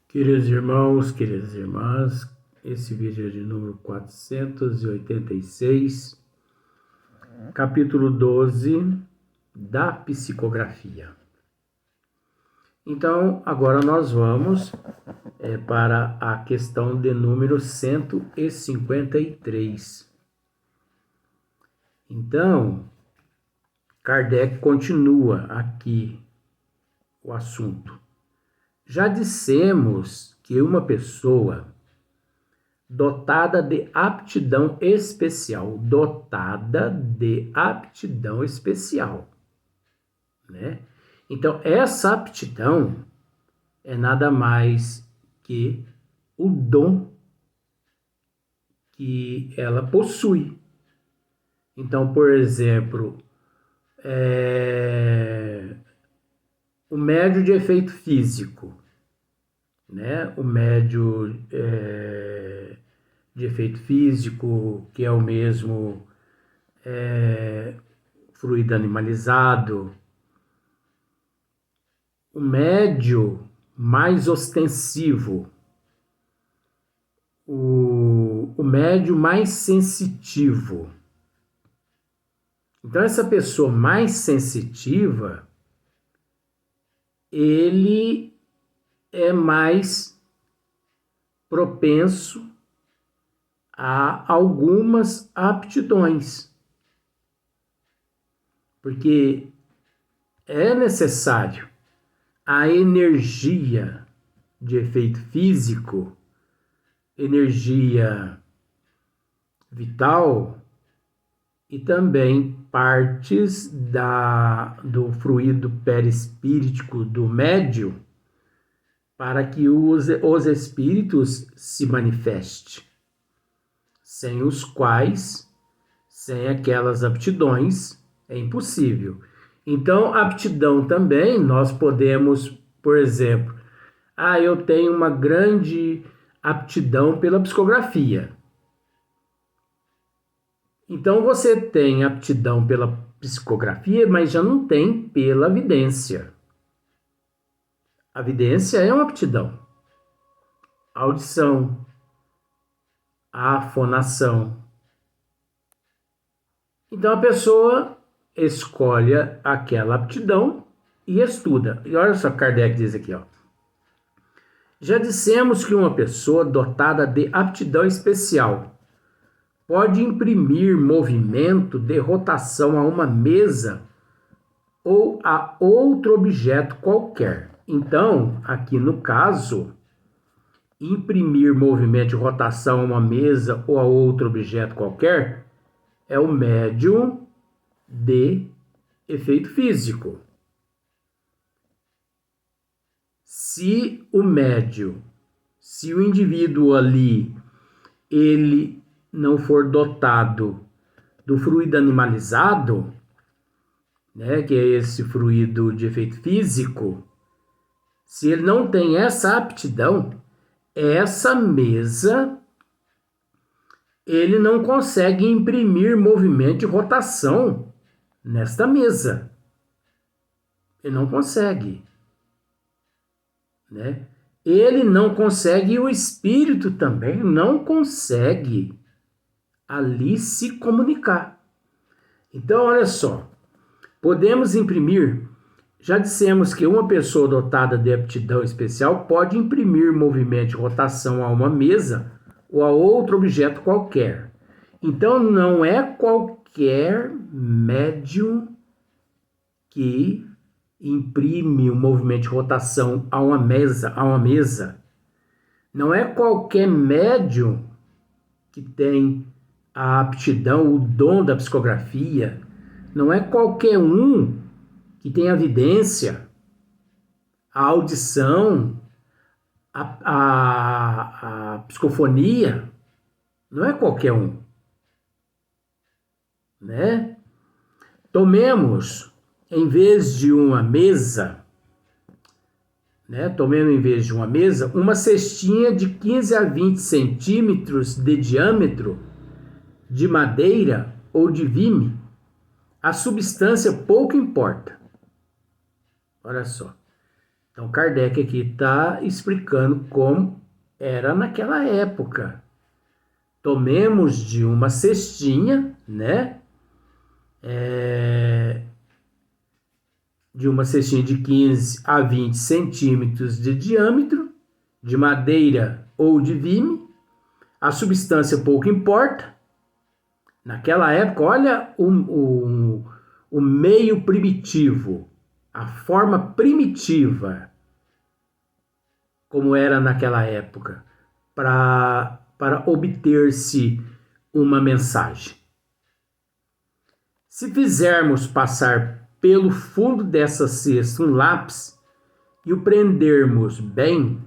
Queridos irmãos, queridas irmãs, esse vídeo é de número 486, capítulo 12 da psicografia. Então, agora nós vamos para a questão de número 153. Então, Kardec continua aqui o assunto. Já dissemos que uma pessoa dotada de aptidão especial, né? Então, essa aptidão é nada mais que o dom que ela possui. Então, por exemplo, o médio de efeito físico, né? O médio de efeito físico, que é o mesmo fluido animalizado, o médio mais ostensivo, o médio mais sensitivo. Então, essa pessoa mais sensitiva, ele é mais propenso a algumas aptidões, porque é necessário a energia de efeito físico, energia vital e também partes do fluido perispíritico do médio para que os espíritos se manifestem, sem os quais, sem aquelas aptidões, é impossível. Então, aptidão também, nós podemos, por exemplo, eu tenho uma grande aptidão pela psicografia. Então, você tem aptidão pela psicografia, mas já não tem pela vidência. A vidência é uma aptidão. A audição, a fonação. Então, a pessoa escolhe aquela aptidão e estuda. E olha só, Kardec diz aqui, ó. Já dissemos que uma pessoa dotada de aptidão especial pode imprimir movimento de rotação a uma mesa ou a outro objeto qualquer. Então, aqui no caso, imprimir movimento de rotação a uma mesa ou a outro objeto qualquer é o médium de efeito físico. Se o indivíduo ali, ele não for dotado do fluido animalizado, né, que é esse fluido de efeito físico, se ele não tem essa aptidão, essa mesa, ele não consegue imprimir movimento de rotação nesta mesa. Ele não consegue, né? Ele não consegue e o espírito também não consegue ali se comunicar. Então, olha só, podemos imprimir, já dissemos que uma pessoa dotada de aptidão especial pode imprimir movimento de rotação a uma mesa ou a outro objeto qualquer. Então, não é qualquer médium que imprime o movimento de rotação a uma mesa. Não é qualquer médium que tem a aptidão, o dom da psicografia. Não é qualquer um que tem a vidência, a audição, a psicofonia. Não é qualquer um, né? Tomemos, em vez de uma mesa, uma cestinha de 15 a 20 centímetros de diâmetro, de madeira ou de vime. A substância pouco importa. Olha só. Então, Kardec aqui está explicando como era naquela época. Tomemos de uma cestinha, né? De uma cestinha de 15 a 20 centímetros de diâmetro, de madeira ou de vime. A substância pouco importa. Naquela época, olha o meio primitivo, a forma primitiva, como era naquela época, para obter-se uma mensagem. Se fizermos passar pelo fundo dessa cesta um lápis e o prendermos bem,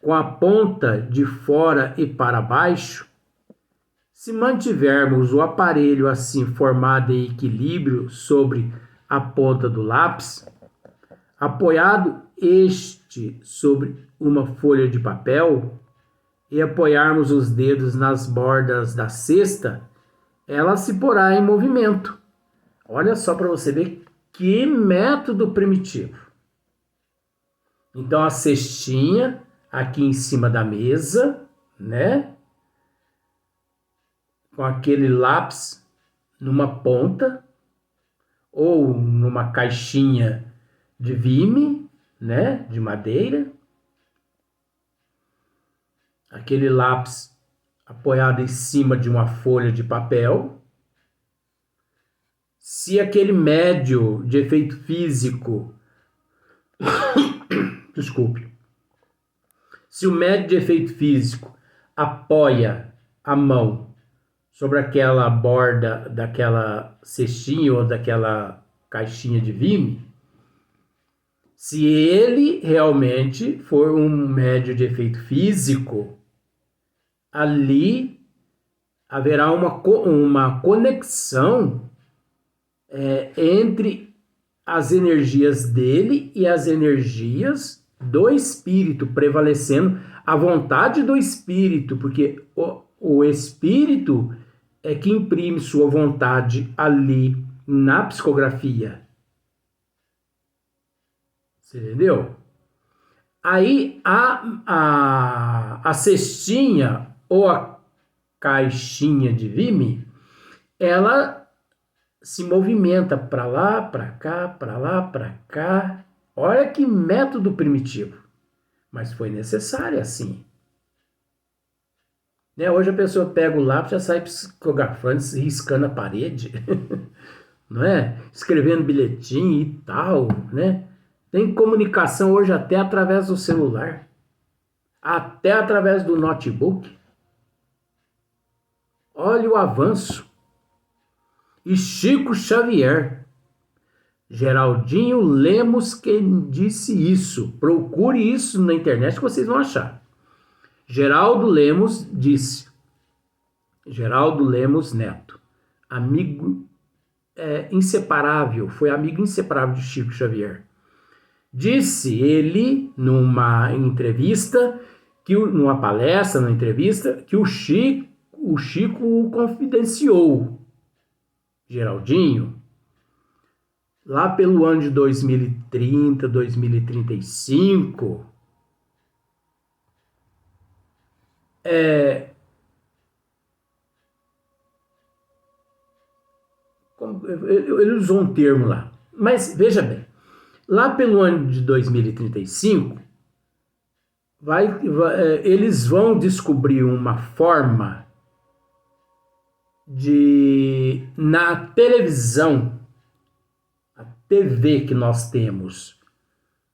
com a ponta de fora e para baixo, se mantivermos o aparelho assim formado em equilíbrio sobre a ponta do lápis, apoiado este sobre uma folha de papel e apoiarmos os dedos nas bordas da cesta, ela se porá em movimento. Olha só para você ver que método primitivo. Então a cestinha aqui em cima da mesa, né? Com aquele lápis numa ponta ou numa caixinha de vime, né, de madeira. Aquele lápis apoiado em cima de uma folha de papel. Se aquele médio de efeito físico, desculpe, se o médio de efeito físico apoia a mão sobre aquela borda daquela cestinha ou daquela caixinha de vime, se ele realmente for um médio de efeito físico, ali haverá uma conexão entre as energias dele e as energias do espírito, prevalecendo a vontade do espírito, porque o espírito é que imprime sua vontade ali na psicografia. Você entendeu? Aí a cestinha ou a caixinha de vime, ela se movimenta para lá, para cá, para lá, para cá. Olha que método primitivo. Mas foi necessário assim. Né? Hoje a pessoa pega o lápis e já sai psicografando, riscando a parede, não é? Escrevendo bilhetinho e tal, né? Tem comunicação hoje até através do celular, até através do notebook. Olha o avanço. E Chico Xavier, Geraldinho Lemos, quem disse isso. Procure isso na internet que vocês vão achar. Geraldo Lemos disse, Geraldo Lemos Neto, amigo inseparável, foi amigo inseparável de Chico Xavier. Disse ele numa entrevista, numa palestra, numa entrevista, que o Chico o confidenciou, Geraldinho, lá pelo ano de 2030, 2035, ele usou um termo lá, mas veja bem, lá pelo ano de 2035, eles vão descobrir uma forma de, na televisão, a TV que nós temos,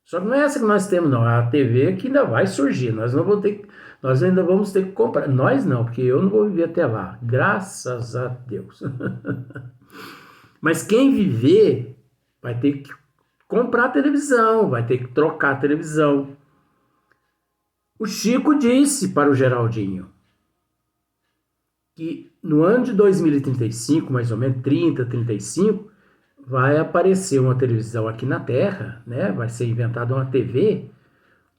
só que não é essa que nós temos, não, é a TV que ainda vai surgir, nós ainda vamos ter que comprar, nós não, porque eu não vou viver até lá, graças a Deus. Mas quem viver vai ter que comprar televisão, vai ter que trocar a televisão. O Chico disse para o Geraldinho que no ano de 2035, mais ou menos 30, 35, vai aparecer uma televisão aqui na Terra, né? Vai ser inventada uma TV,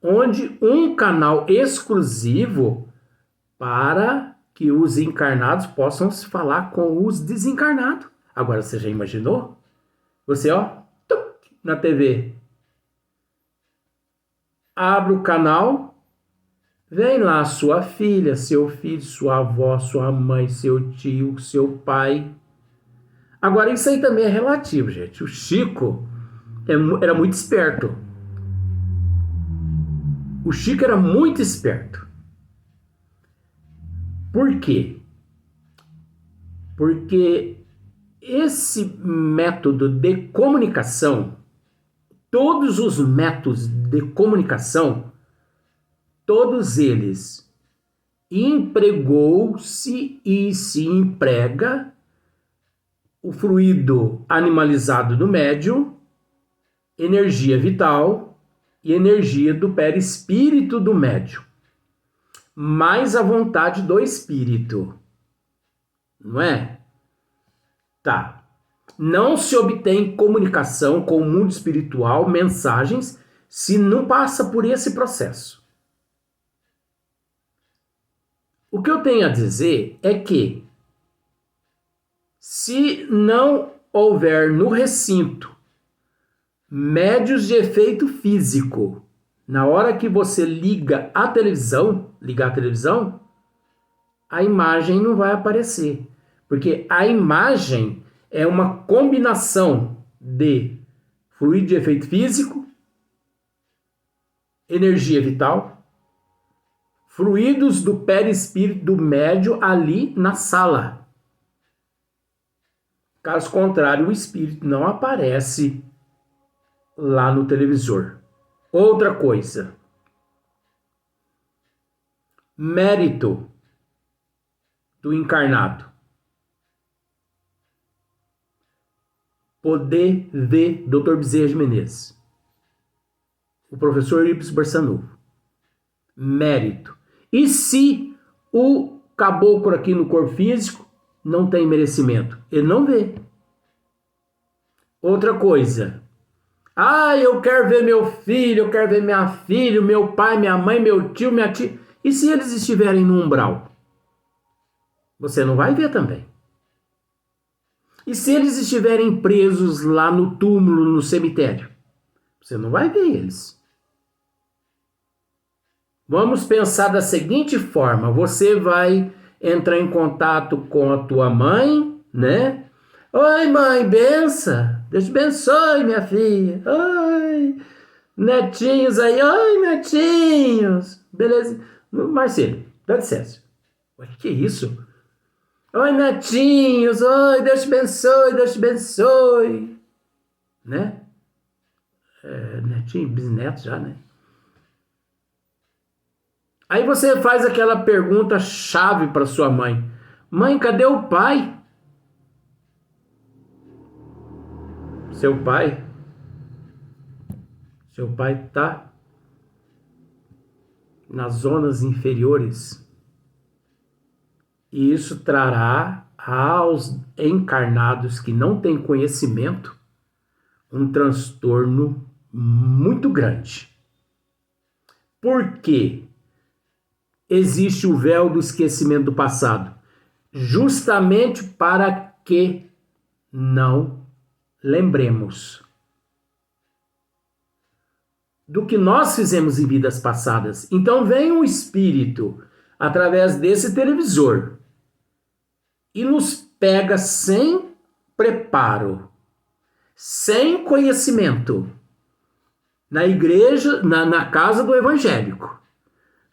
onde um canal exclusivo para que os encarnados possam se falar com os desencarnados. Agora, você já imaginou? Você, ó, na TV. abre o canal, vem lá sua filha, seu filho, sua avó, sua mãe, seu tio, seu pai. Agora, isso aí também é relativo, gente. O Chico era muito esperto. O Chico era muito esperto. Por quê? Porque esse método de comunicação, todos os métodos de comunicação, todos eles empregou-se e se emprega o fluido animalizado do médium, energia vital e energia do perispírito do médium, mais a vontade do espírito. Não é? Tá. Não se obtém comunicação com o mundo espiritual, mensagens, se não passa por esse processo. O que eu tenho a dizer é que, se não houver no recinto médios de efeito físico, na hora que você ligar a televisão, a imagem não vai aparecer. Porque a imagem é uma combinação de fluido de efeito físico, energia vital, fluidos do perispírito do médium ali na sala. Caso contrário, o espírito não aparece lá no televisor. Outra coisa. Mérito do encarnado. Poder ver Dr. Bezerra de Menezes. O professor Ibis Barçanuvo. Mérito. E se o caboclo aqui no corpo físico não tem merecimento? Ele não vê. Outra coisa. Eu quero ver meu filho, eu quero ver minha filha, meu pai, minha mãe, meu tio, minha tia. E se eles estiverem no umbral? Você não vai ver também. E se eles estiverem presos lá no túmulo, no cemitério? Você não vai ver eles. Vamos pensar da seguinte forma. Você vai entrar em contato com a tua mãe, né? Oi, mãe, benção. Deus te abençoe, minha filha. Oi, netinhos aí. Oi, netinhos. Beleza? Marcelo, dá licença. O que é isso? Oi, netinhos. Oi, Deus te abençoe, Deus te abençoe. Né? Netinho, bisneto já, né? Aí você faz aquela pergunta chave para sua mãe. Mãe, cadê o pai? Seu pai está nas zonas inferiores. E isso trará aos encarnados que não têm conhecimento um transtorno muito grande. Por quê? Existe o véu do esquecimento do passado, justamente para que não lembremos do que nós fizemos em vidas passadas. Então vem um espírito através desse televisor e nos pega sem preparo, sem conhecimento, na igreja, na casa do evangélico,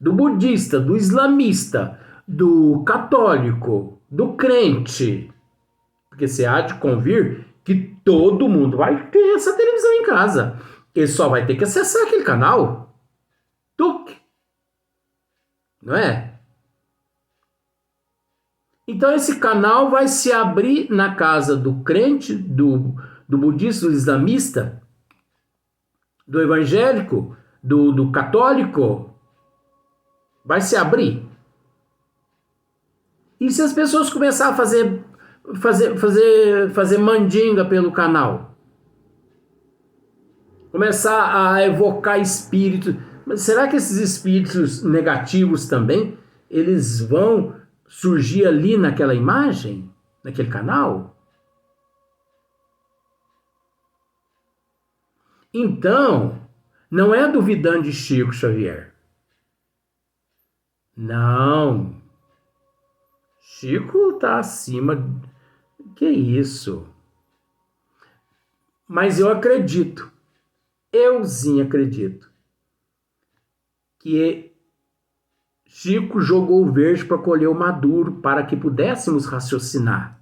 do budista, do islamista, do católico, do crente. Porque você há de convir que todo mundo vai ter essa televisão em casa. Ele só vai ter que acessar aquele canal. Tuc. Não é? Então esse canal vai se abrir na casa do crente, do budista, do islamista, do evangélico, do católico. Vai se abrir. E se as pessoas começarem a fazer mandinga pelo canal? Começar a evocar espíritos. Mas será que esses espíritos negativos também, eles vão surgir ali naquela imagem? Naquele canal? Então, Não é duvidando de Chico Xavier. Não. Chico está acima. Que isso? Mas eu acredito, euzinho acredito, que Chico jogou o verde para colher o maduro, para que pudéssemos raciocinar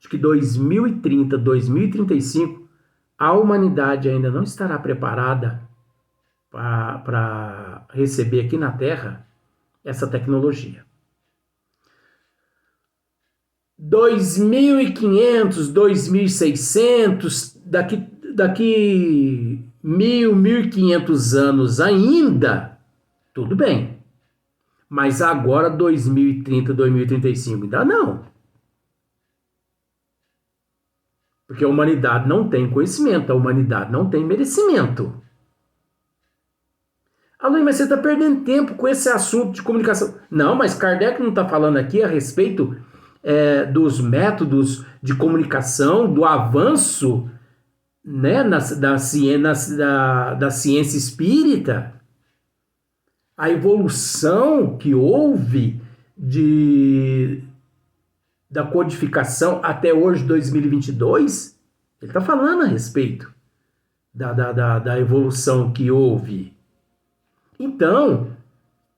de que 2030, 2035, a humanidade ainda não estará preparada para receber aqui na Terra essa tecnologia. 2.500, 2.600, daqui 1.500 anos ainda, tudo bem. Mas agora 2030, 2035, ainda não. Porque a humanidade não tem conhecimento, a humanidade não tem merecimento. Luiz, mas você está perdendo tempo com esse assunto de comunicação. Não, mas Kardec não está falando aqui a respeito dos métodos de comunicação, do avanço, né, da ciência espírita, a evolução que houve da codificação até hoje, 2022, ele está falando a respeito da evolução que houve. Então,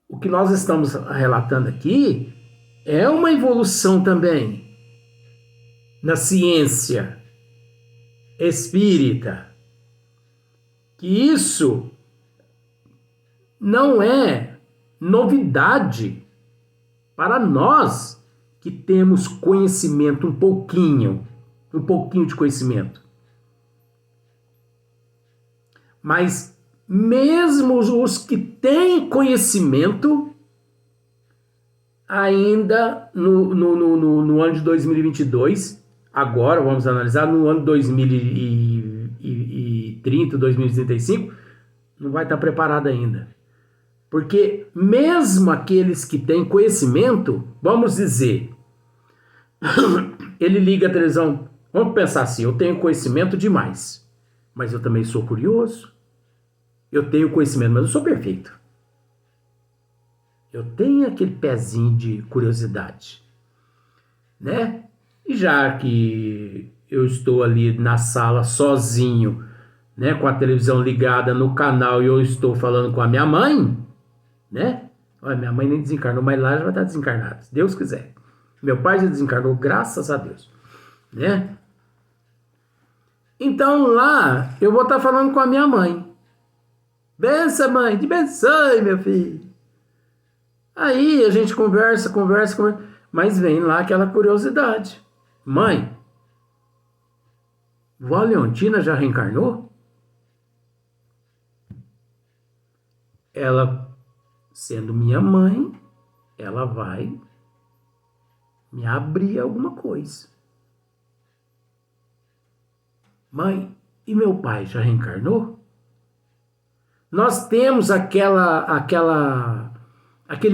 o que nós estamos relatando aqui é uma evolução também na ciência espírita. Que isso não é novidade para nós que temos conhecimento, um pouquinho de conhecimento. Mas mesmo os que têm conhecimento, ainda no ano de 2022, agora vamos analisar, no ano de 2030, 2035, não vai estar preparado ainda. Porque mesmo aqueles que têm conhecimento, vamos dizer, ele liga a televisão, vamos pensar assim, eu tenho conhecimento demais, mas eu também sou curioso, eu tenho conhecimento, mas eu sou perfeito. Eu tenho aquele pezinho de curiosidade, né? E já que eu estou ali na sala sozinho, né, com a televisão ligada no canal e eu estou falando com a minha mãe, né? Olha, minha mãe nem desencarnou, mas lá já vai estar desencarnada, se Deus quiser. Meu pai já desencarnou, graças a Deus, né? Então lá eu vou estar falando com a minha mãe. Benção, mãe, te abençoe, meu filho. Aí a gente conversa, mas vem lá aquela curiosidade. Mãe, vó Leontina já reencarnou? Ela, sendo minha mãe, ela vai me abrir alguma coisa. Mãe, e meu pai já reencarnou? Nós temos aquele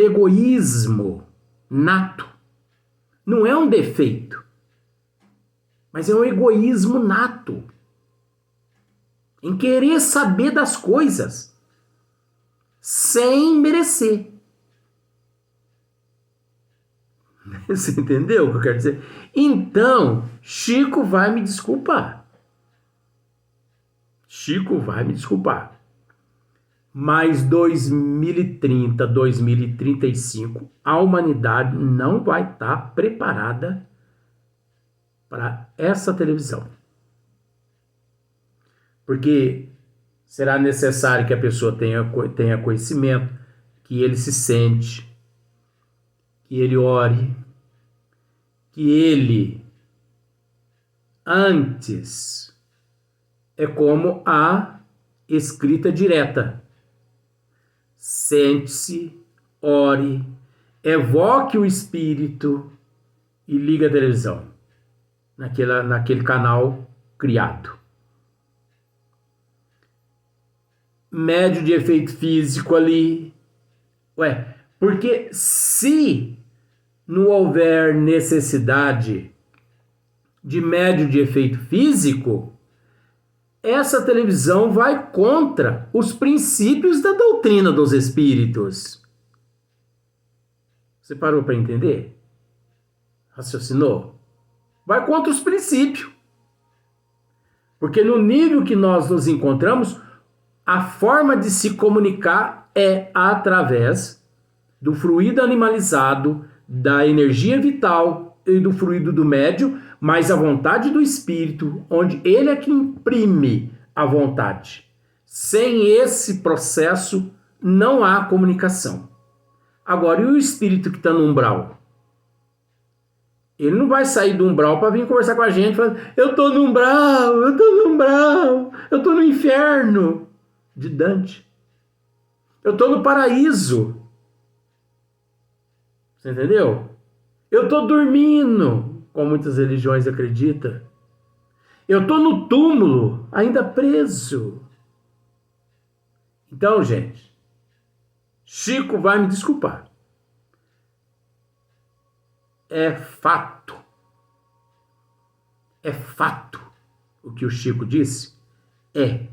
egoísmo nato. Não é um defeito, mas é um egoísmo nato. Em querer saber das coisas sem merecer. Você entendeu o que eu quero dizer? Então, Chico vai me desculpar. Mas 2030, 2035, a humanidade não vai estar preparada para essa televisão. Porque será necessário que a pessoa tenha conhecimento, que ele se sente, que ele ore, que ele, antes, é como a escrita direta. Sente-se, ore, evoque o espírito e liga a televisão naquele canal criado. Médio de efeito físico ali. Porque se não houver necessidade de médio de efeito físico, essa televisão vai contra os princípios da doutrina dos espíritos. Você parou para entender? Raciocinou? Vai contra os princípios. Porque no nível que nós nos encontramos, a forma de se comunicar é através do fluido animalizado, da energia vital e do fluido do médium, mas a vontade do espírito, onde ele é que imprime a vontade. Sem esse processo, não há comunicação. Agora, e o espírito que está no umbral? Ele não vai sair do umbral para vir conversar com a gente, falando, eu estou no umbral, eu estou no umbral, eu estou no inferno de Dante. Eu estou no paraíso. Você entendeu? Eu estou dormindo, como muitas religiões acreditam. Eu estou no túmulo, ainda preso. Então, gente, Chico vai me desculpar. É fato. É fato o que o Chico disse? É.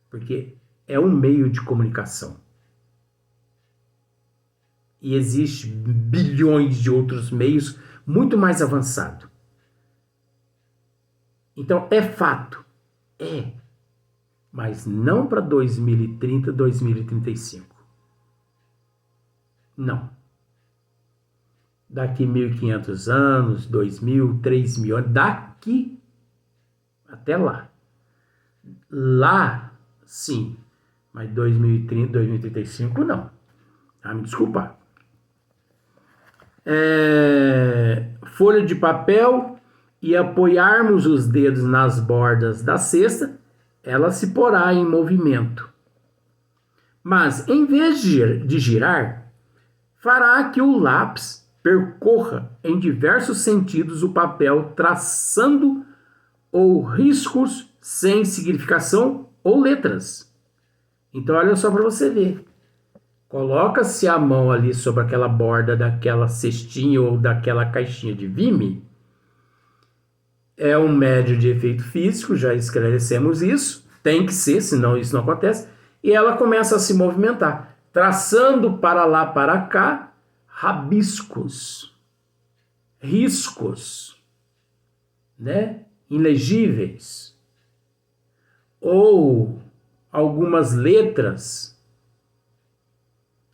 Porque é um meio de comunicação. E existe bilhões de outros meios muito mais avançados. Então, é fato. É. Mas não para 2030, 2035. Não. Daqui 1.500 anos, 2.000, 3.000 anos, daqui até lá. Lá, sim. Mas 2030, 2035, não. Ah, me desculpa. Folha de papel e apoiarmos os dedos nas bordas da cesta, ela se porá em movimento. Mas, em vez de girar, fará que o lápis percorra em diversos sentidos o papel, traçando ou riscos sem significação ou letras. Então, olha só para você ver. Coloca-se a mão ali sobre aquela borda daquela cestinha ou daquela caixinha de Vime. É um médio de efeito físico, já esclarecemos isso. Tem que ser, senão isso não acontece. E ela começa a se movimentar, traçando para lá, para cá, rabiscos, riscos, né? Ilegíveis. Ou algumas letras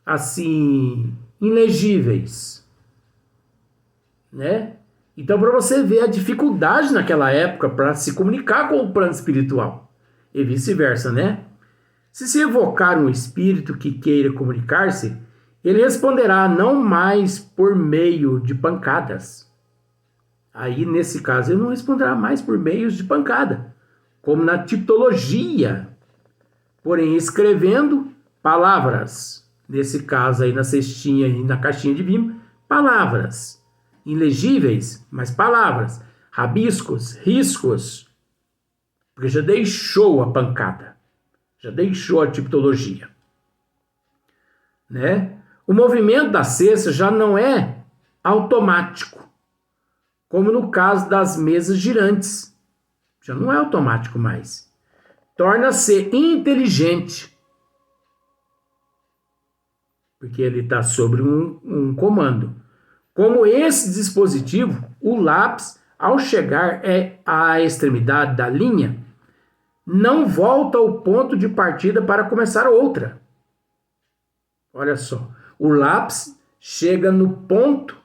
assim, ilegíveis, né? Então, para você ver a dificuldade naquela época para se comunicar com o plano espiritual e vice-versa, né? Se evocar um espírito que queira comunicar-se, ele responderá não mais por meio de pancadas. Aí, nesse caso, ele não responderá mais por meios de pancada, como na tipologia, porém escrevendo palavras. Nesse caso aí, na cestinha e na caixinha de Vime, palavras. Ilegíveis, mas palavras. Rabiscos, riscos. Porque já deixou a pancada. Já deixou a tipologia. Né? O movimento da cesta já não é automático. Como no caso das mesas girantes. Já não é automático mais. Torna-se inteligente. Porque ele está sobre um comando. Como esse dispositivo, o lápis, ao chegar à extremidade da linha, não volta ao ponto de partida para começar outra. Olha só, o lápis chega no ponto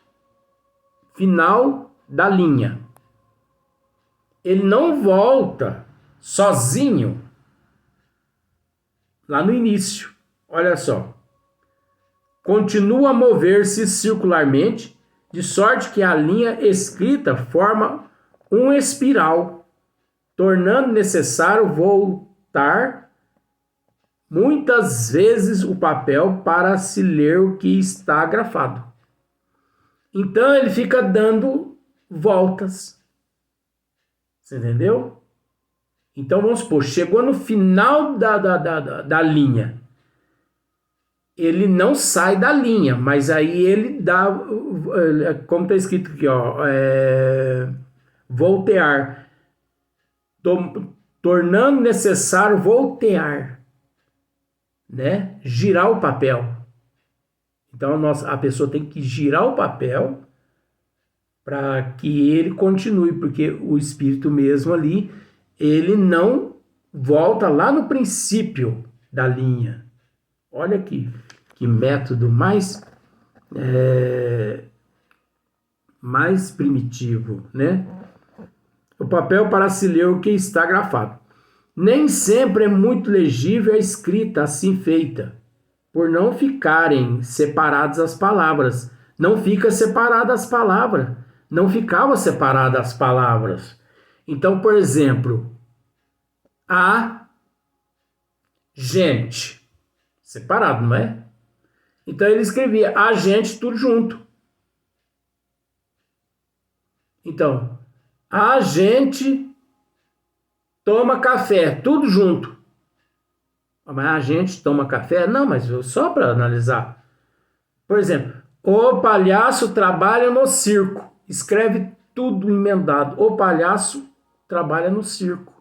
final da linha. Ele não volta sozinho lá no início. Olha só. Continua a mover-se circularmente, de sorte que a linha escrita forma um espiral, tornando necessário voltar muitas vezes o papel para se ler o que está grafado. Então ele fica dando voltas. Você entendeu? Então vamos supor, chegou no final da linha. Ele não sai da linha, mas aí ele dá, como está escrito aqui, ó, voltear. tornando necessário voltear, né? Girar o papel. Então a pessoa tem que girar o papel para que ele continue, porque o espírito mesmo ali, ele não volta lá no princípio da linha. Olha que método mais primitivo, né? O papel para se ler o que está grafado. Nem sempre é muito legível a escrita assim feita, por não ficarem separadas as palavras. Não fica separada as palavras. Não ficava separada as palavras. Então, por exemplo, a gente, separado, não é? Então ele escrevia a gente tudo junto. Então, a gente toma café, tudo junto. Mas a gente toma café? Não, mas só para analisar. Por exemplo, o palhaço trabalha no circo. Escreve tudo emendado. O palhaço trabalha no circo.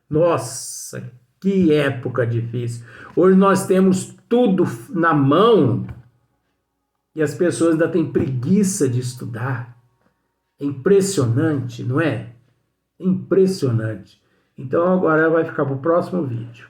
Nossa, que época difícil. Hoje nós temos tudo na mão e as pessoas ainda têm preguiça de estudar. É impressionante, não é? Impressionante. Então agora vai ficar para o próximo vídeo.